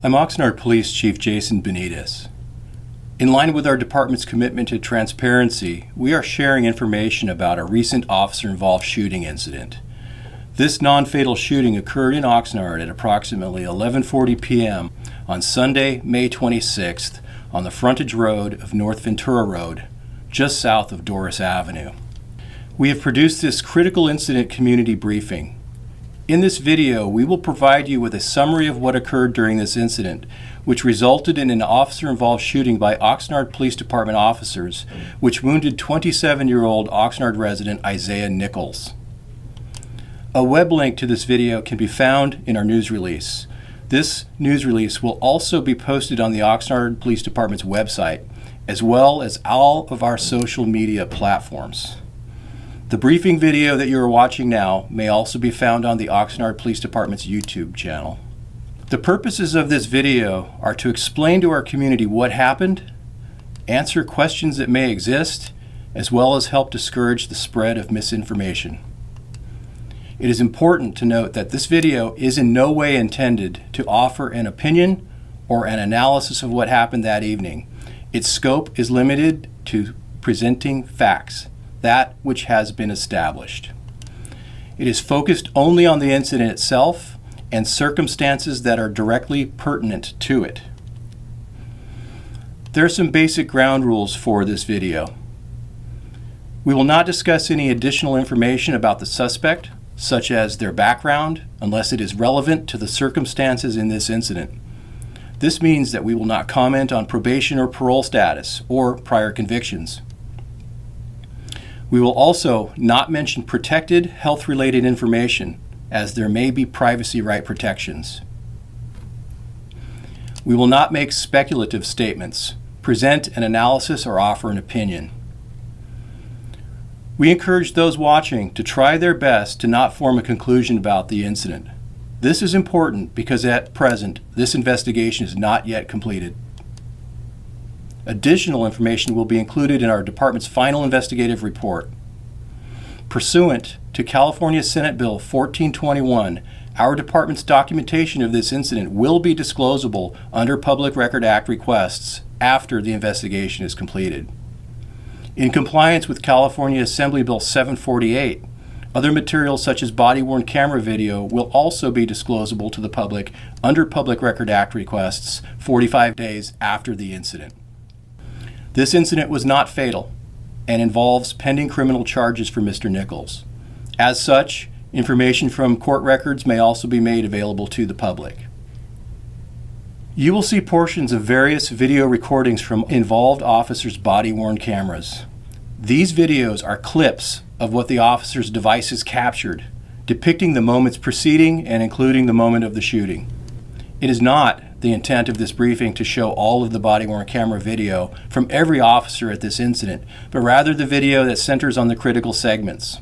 I'm Oxnard Police Chief Jason Benitez. In line with our department's commitment to transparency, we are sharing information about a recent officer-involved shooting incident. This non-fatal shooting occurred in Oxnard at approximately 11:40 p.m. on Sunday, May 26th, on the frontage road of North Ventura Road, just south of Doris Avenue. We have produced this critical incident community briefing. In this video, we will provide you with a summary of what occurred during this incident, which resulted in an officer-involved shooting by Oxnard Police Department officers, which wounded 27-year-old Oxnard resident Isaiah Nichols. A web link to this video can be found in our news release. This news release will also be posted on the Oxnard Police Department's website, as well as all of our social media platforms. The briefing video that you are watching now may also be found on the Oxnard Police Department's YouTube channel. The purposes of this video are to explain to our community what happened, answer questions that may exist, as well as help discourage the spread of misinformation. It is important to note that this video is in no way intended to offer an opinion or an analysis of what happened that evening. Its scope is limited to presenting facts, that which has been established. It is focused only on the incident itself and circumstances that are directly pertinent to it. There are some basic ground rules for this video. We will not discuss any additional information about the suspect, such as their background, unless it is relevant to the circumstances in this incident. This means that we will not comment on probation or parole status or prior convictions. We will also not mention protected health-related information, as there may be privacy right protections. We will not make speculative statements, present an analysis, or offer an opinion. We encourage those watching to try their best to not form a conclusion about the incident. This is important because at present, this investigation is not yet completed. Additional information will be included in our department's final investigative report. Pursuant to California Senate Bill 1421, our department's documentation of this incident will be disclosable under Public Record Act requests after the investigation is completed. In compliance with California Assembly Bill 748, other materials such as body-worn camera video will also be disclosable to the public under Public Record Act requests 45 days after the incident. This incident was not fatal and involves pending criminal charges for Mr. Nichols. As such, information from court records may also be made available to the public. You will see portions of various video recordings from involved officers' body-worn cameras. These videos are clips of what the officers' devices captured, depicting the moments preceding and including the moment of the shooting. It is not the intent of this briefing to show all of the body-worn camera video from every officer at this incident, but rather the video that centers on the critical segments.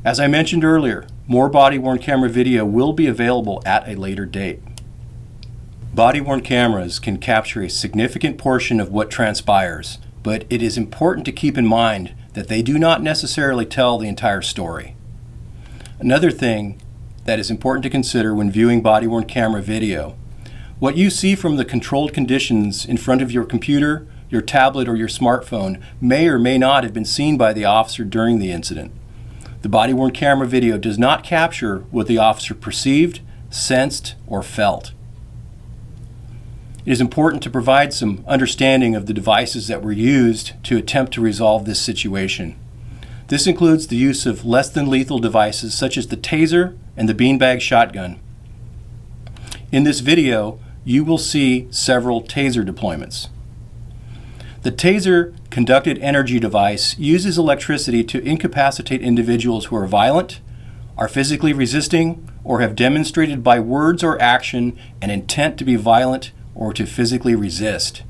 As I mentioned earlier, more body-worn camera video will be available at a later date. Body-worn cameras can capture a significant portion of what transpires, but it is important to keep in mind that they do not necessarily tell the entire story. Another thing that is important to consider when viewing body-worn camera video: what you see from the controlled conditions in front of your computer, your tablet, or your smartphone may or may not have been seen by the officer during the incident. The body-worn camera video does not capture what the officer perceived, sensed, or felt. It is important to provide some understanding of the devices that were used to attempt to resolve this situation. This includes the use of less than lethal devices such as the Taser and the beanbag shotgun. In this video, you will see several Taser deployments. The Taser conducted energy device uses electricity to incapacitate individuals who are violent, are physically resisting, or have demonstrated by words or action an intent to be violent or to physically resist.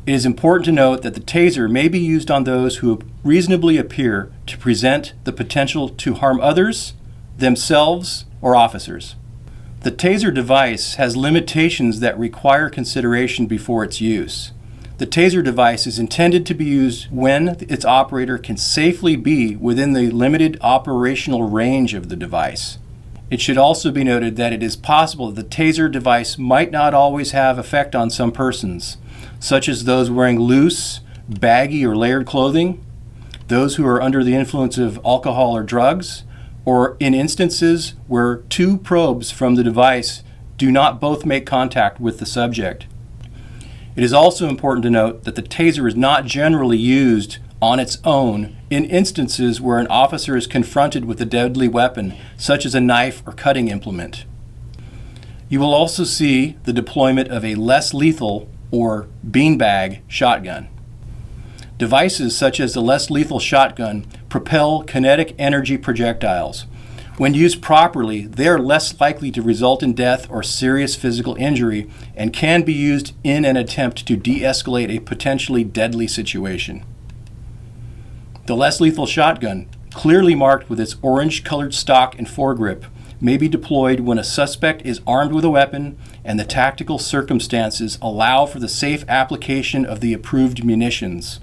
It is important to note that the Taser may be used on those who reasonably appear to present the potential to harm others, themselves, or officers. The Taser device has limitations that require consideration before its use. The Taser device is intended to be used when its operator can safely be within the limited operational range of the device. It should also be noted that it is possible that the taser device might not always have effect on some persons, such as those wearing loose, baggy, or layered clothing, those who are under the influence of alcohol or drugs, or in instances where two probes from the device do not both make contact with the subject. It is also important to note that the taser is not generally used on its own in instances where an officer is confronted with a deadly weapon, such as a knife or cutting implement. You will also see the deployment of a less lethal or beanbag shotgun. Devices such as the less lethal shotgun propel kinetic energy projectiles. When used properly, they are less likely to result in death or serious physical injury and can be used in an attempt to de-escalate a potentially deadly situation. The less lethal shotgun, clearly marked with its orange-colored stock and foregrip, may be deployed when a suspect is armed with a weapon and the tactical circumstances allow for the safe application of the approved munitions.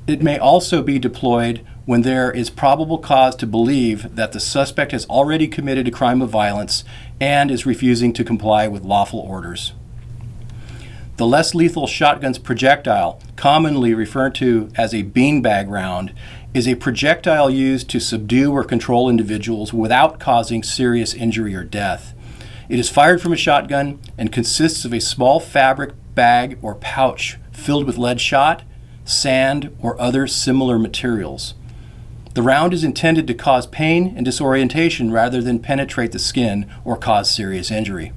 It may also be deployed when there is probable cause to believe that the suspect has already committed a crime of violence and is refusing to comply with lawful orders. The less lethal shotgun's projectile, commonly referred to as a beanbag round, is a projectile used to subdue or control individuals without causing serious injury or death. It is fired from a shotgun and consists of a small fabric bag or pouch filled with lead shot, sand, or other similar materials. The round is intended to cause pain and disorientation rather than penetrate the skin or cause serious injury.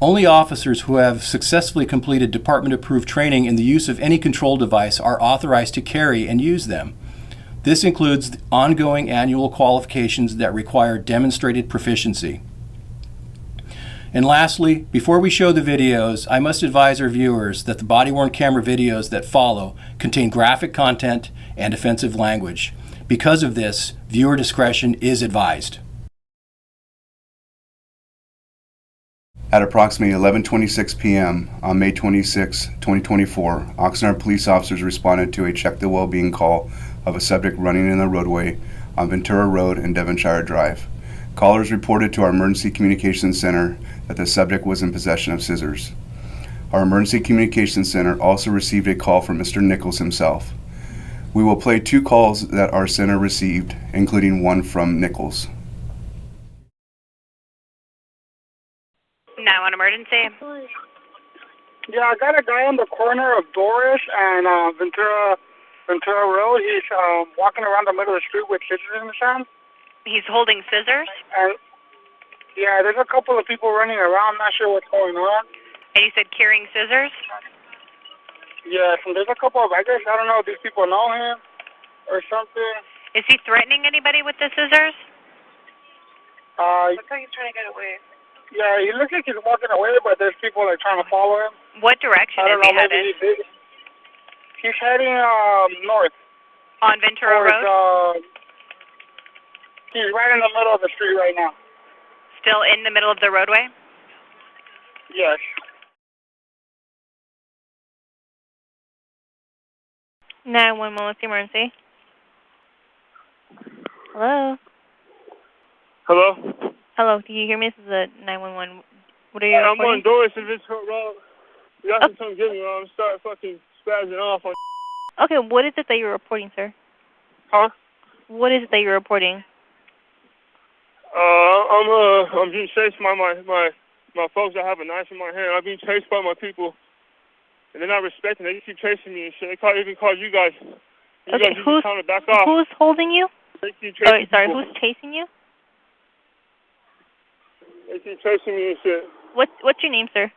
Only officers who have successfully completed department-approved training in the use of any control device are authorized to carry and use them. This includes ongoing annual qualifications that require demonstrated proficiency. And lastly, before we show the videos, I must advise our viewers that the body-worn camera videos that follow contain graphic content and offensive language. Because of this, viewer discretion is advised. At approximately 11:26 p.m. on May 26, 2024, Oxnard police officers responded to a check the well-being call of a subject running in the roadway on Ventura Road and Devonshire Drive. Callers reported to our emergency communications center that the subject was in possession of scissors. Our emergency communications center also received a call from Mr. Nichols himself. We will play two calls that our center received, including one from Nichols. 911 emergency. Yeah, I got a guy on the corner of Doris and Ventura Road. He's walking around the middle of the street with scissors in his hand. He's holding scissors? And yeah, there's a couple of people running around. Not sure what's going on. And you said carrying scissors? Yes, and there's a couple of, I guess, I don't know if these people know him or something. Is he threatening anybody with the scissors? Looks like he's trying to get away. Yeah, he looks like he's walking away, but there's people like trying to follow him. What direction is he headed? He's heading north. On Ventura Road? He's right in the middle of the street right now. Still in the middle of the roadway? Yes. No, one moment, emergency. Hello? Hello? Hello, do you hear me? This is a 911. What are you I'm reporting? on Doris Ventura Road. You got to come get me, I'm start fucking spazzing off on. Okay, what is it that you're reporting, sir? Huh? What is it that you're reporting? I'm being chased by my folks that have a knife in my hand. I'm being chased by my people, and they're not respecting. They keep chasing me and shit. They even call you guys. You guys just trying to back off. Who's holding you? They keep chasing sorry, people. who's chasing you? They keep chasing me and shit. What's your name, sir?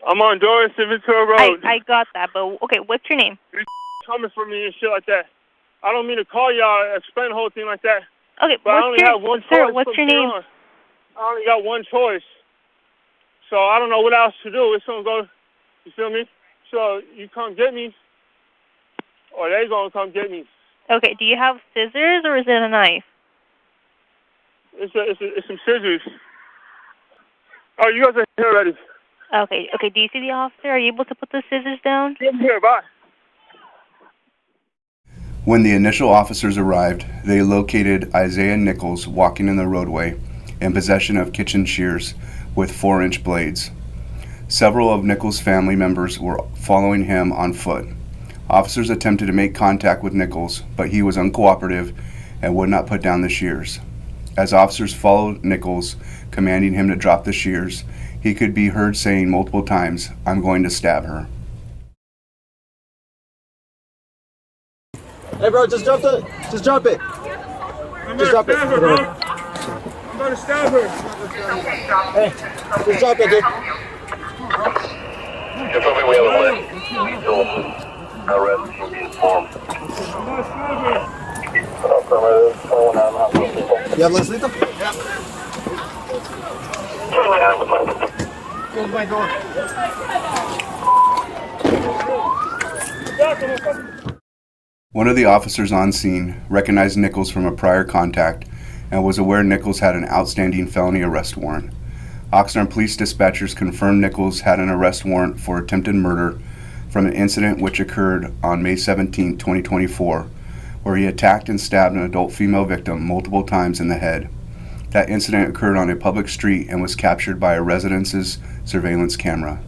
I'm on Doris Ventura Road. I got that, but okay, what's your name? You're coming for me and shit like that. I don't mean to call y'all, explain the whole thing like that. Okay, but I only have one choice. Sir, what's your name? I only got one choice. So I don't know what else to do. It's gonna go, you feel me? So you come get me, or they gonna come get me. Okay, do you have scissors or is it a knife? It's some scissors. Oh, you guys are here already. Okay, do you see the officer? Are you able to put the scissors down? Get here, bye. When the initial officers arrived, they located Isaiah Nichols walking in the roadway in possession of kitchen shears with 4-inch blades. Several of Nichols' family members were following him on foot. Officers attempted to make contact with Nichols, but he was uncooperative and would not put down the shears. As officers followed Nichols, commanding him to drop the shears, he could be heard saying multiple times, "I'm going to stab her." Hey bro, just drop it. Just drop it. I'm gonna stab her, bro. I'm gonna stab her. Hey, just drop it, dude. If we have a list, arrest will be informed. I'm gonna stab her. You have less lethal? Close my door. One of the officers on scene recognized Nichols from a prior contact and was aware Nichols had an outstanding felony arrest warrant. Oxnard Police dispatchers confirmed Nichols had an arrest warrant for attempted murder from an incident which occurred on May 17, 2024, where he attacked and stabbed an adult female victim multiple times in the head. That incident occurred on a public street and was captured by a residence's surveillance camera.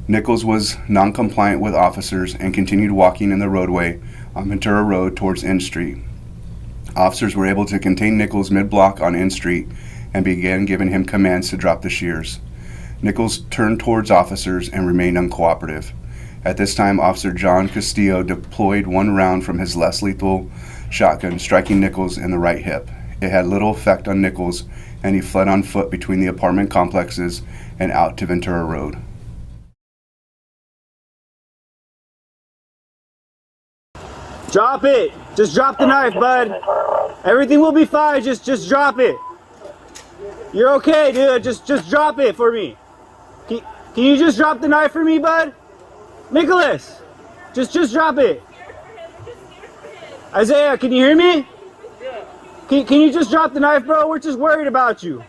Nichols was non-compliant with officers and continued walking in the roadway on Ventura Road towards N Street. Officers were able to contain Nichols mid-block on N Street and began giving him commands to drop the shears. Nichols turned towards officers and remained uncooperative. At this time, Officer John Castillo deployed one round from his less lethal shotgun, striking Nichols in the right hip. It had little effect on Nichols, and he fled on foot between the apartment complexes and out to Ventura Road. Drop it. Just drop the knife, bud. Everything will be fine. Just drop it. You're okay, dude. Just drop it for me. Can you just drop the knife for me, bud? Nicholas, just drop it. Isaiah, can you hear me? Can you just drop the knife, bro? We're just worried about you.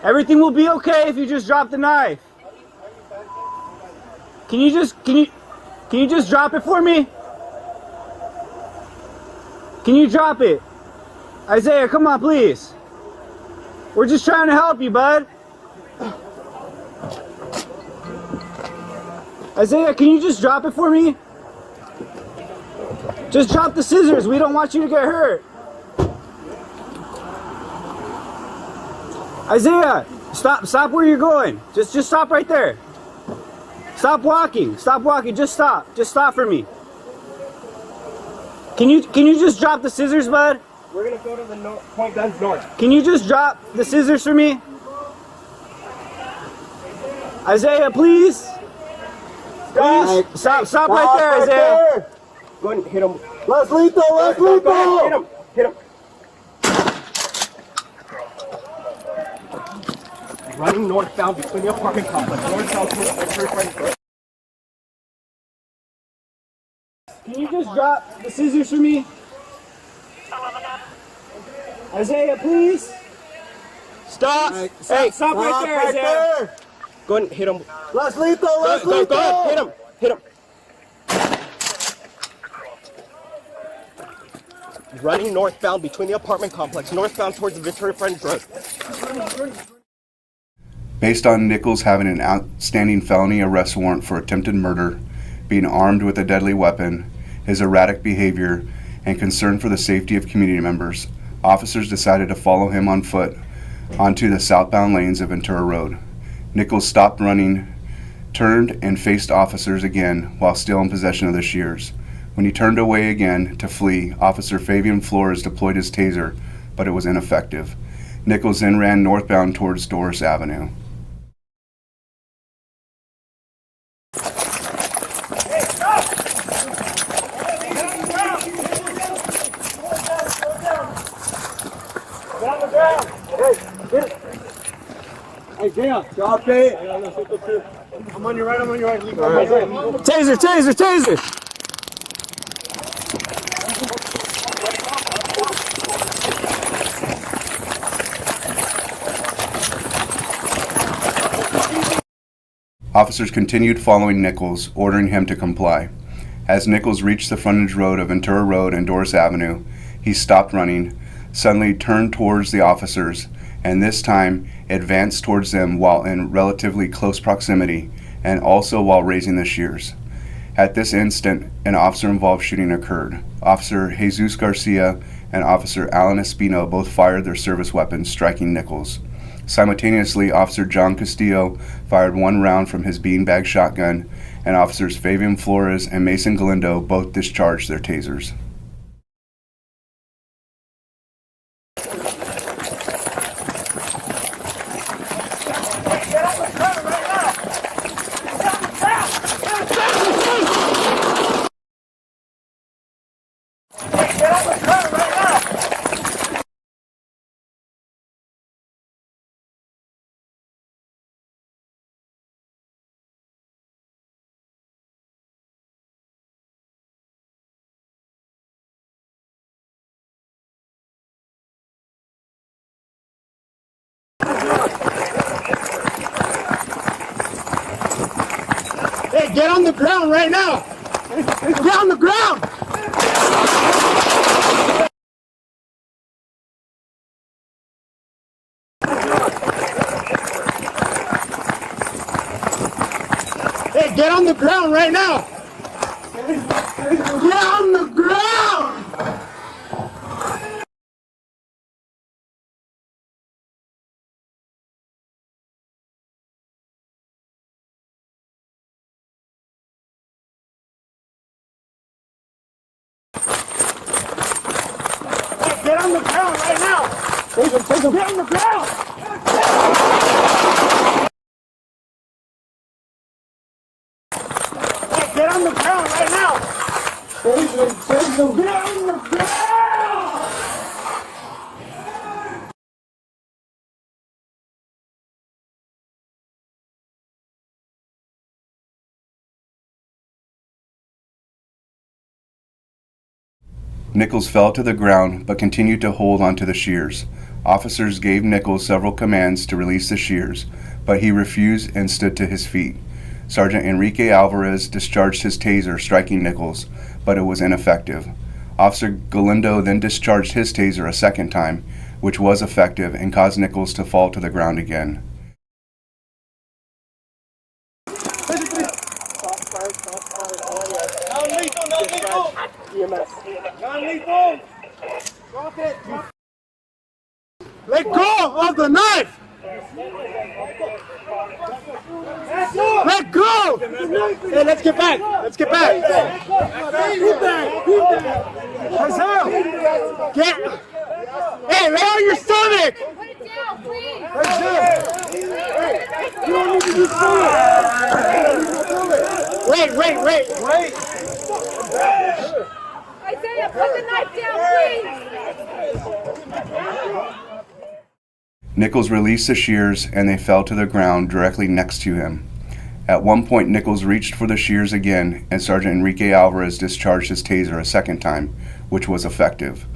Everything will be okay if you just drop the knife. Can you just drop it for me? Can you drop it? Isaiah, come on, please. We're just trying to help you, bud. Isaiah, can you just drop it for me? Just drop the scissors. We don't want you to get hurt. Isaiah, stop where you're going. Just stop right there. Stop walking. Just stop for me. Can you just drop the scissors, bud? We're gonna go to the point guns north. Can you just drop the scissors for me? Isaiah, please. Please. Stop right there, Isaiah. Go ahead and hit him. Let's lethal. Hit him. Running northbound between the apartment complex. North-south. Can you just drop the scissors for me? Isaiah, please. Stop. Hey, stop right there, Isaiah. Go ahead and hit him. Let's lethal. Go ahead. Hit him. Running northbound between the apartment complex. Northbound towards the Ventura Road. Based on Nichols having an outstanding felony arrest warrant for attempted murder, being armed with a deadly weapon, his erratic behavior, and concern for the safety of community members, officers decided to follow him on foot onto the southbound lanes of Ventura Road. Nichols stopped running, turned, and faced officers again while still in possession of the shears. When he turned away again to flee, Officer Fabian Flores deployed his taser, but it was ineffective. Nichols then ran northbound towards Doris Avenue. Isaiah, drop it. I'm on your right. Taser. Officers continued following Nichols, ordering him to comply. As Nichols reached the frontage road of Ventura Road and Doris Avenue, he stopped running, suddenly turned towards the officers, and this time advanced towards them while in relatively close proximity, and also while raising the shears. At this instant, an officer-involved shooting occurred. Officer Jesus Garcia and Officer Alan Espino both fired their service weapons, striking Nichols. Simultaneously, Officer John Castillo fired one round from his beanbag shotgun, and Officers Fabian Flores and Mason Galindo both discharged their tasers. Hey, get on the ground right now! Get on the ground! Hey, get on the ground right now! Get on the ground! Get on the ground right now! Take him, get on the ground! Hey, get on the ground right now! Take him, get on the ground! Nichols fell to the ground but continued to hold onto the shears. Officers gave Nichols several commands to release the shears, but he refused and stood to his feet. Sergeant Enrique Alvarez discharged his taser, striking Nichols, but it was ineffective. Officer Galindo then discharged his taser a second time, which was effective and caused Nichols to fall to the ground again. Non-lethal! Drop it! Let go of the knife! Let go! Hey, let's get back! Let's get back! Isaiah! Get! Hey, lay on your stomach! Put it down, please! Hey, you don't need to do something! Wait! Isaiah, put the knife down, please! Nichols released the shears and they fell to the ground directly next to him. At one point, Nichols reached for the shears again, and Sergeant Enrique Alvarez discharged his taser a second time, which was effective.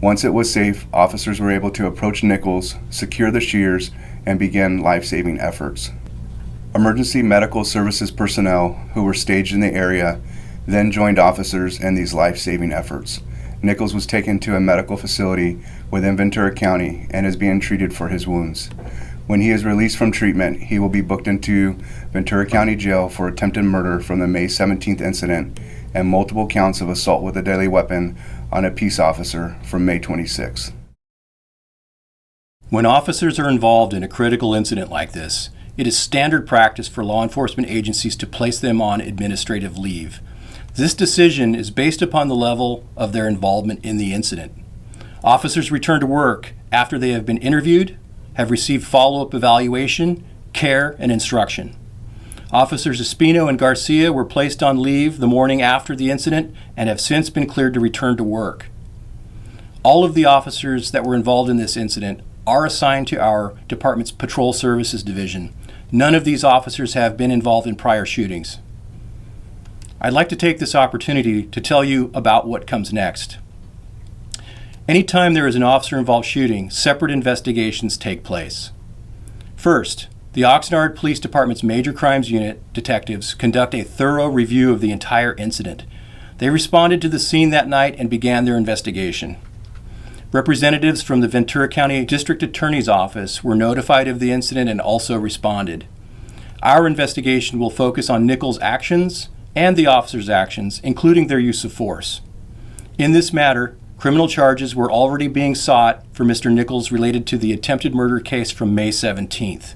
Once it was safe, officers were able to approach Nichols, secure the shears, and begin life-saving efforts. Emergency medical services personnel who were staged in the area then joined officers in these life-saving efforts. Nichols was taken to a medical facility within Ventura County and is being treated for his wounds. When he is released from treatment, he will be booked into Ventura County Jail for attempted murder from the May 17th incident and multiple counts of assault with a deadly weapon on a peace officer from May 26th. When officers are involved in a critical incident like this, it is standard practice for law enforcement agencies to place them on administrative leave. This decision is based upon the level of their involvement in the incident. Officers return to work after they have been interviewed, have received follow-up evaluation, care, and instruction. Officers Espino and Garcia were placed on leave the morning after the incident and have since been cleared to return to work. All of the officers that were involved in this incident are assigned to our department's Patrol Services Division. None of these officers have been involved in prior shootings. I'd like to take this opportunity to tell you about what comes next. Anytime there is an officer-involved shooting, separate investigations take place. First, the Oxnard Police Department's Major Crimes Unit detectives conduct a thorough review of the entire incident. They responded to the scene that night and began their investigation. Representatives from the Ventura County District Attorney's Office were notified of the incident and also responded. Our investigation will focus on Nichols' actions and the officers' actions, including their use of force. In this matter, criminal charges were already being sought for Mr. Nichols related to the attempted murder case from May 17th.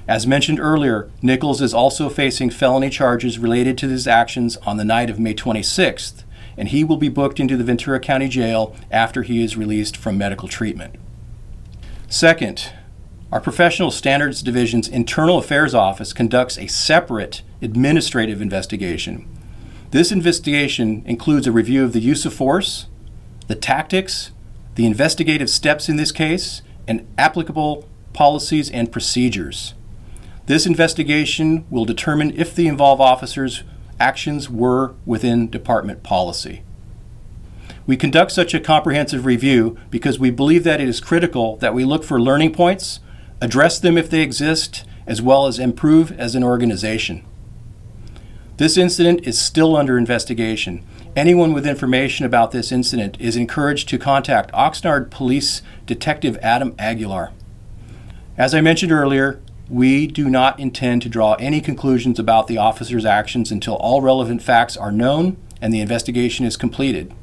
As mentioned earlier, Nichols is also facing felony charges related to his actions on the night of May 26th, and he will be booked into the Ventura County Jail after he is released from medical treatment. Second, our Professional Standards Division's Internal Affairs Office conducts a separate administrative investigation. This investigation includes a review of the use of force, the tactics, the investigative steps in this case, and applicable policies and procedures. This investigation will determine if the involved officers' actions were within department policy. We conduct such a comprehensive review because we believe that it is critical that we look for learning points, address them if they exist, as well as improve as an organization. This incident is still under investigation. Anyone with information about this incident is encouraged to contact Oxnard Police Detective Adam Aguilar. As I mentioned earlier, we do not intend to draw any conclusions about the officer's actions until all relevant facts are known and the investigation is completed.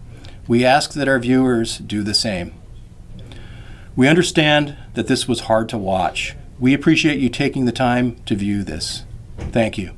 We ask that our viewers do the same. We understand that this was hard to watch. We appreciate you taking the time to view this. Thank you.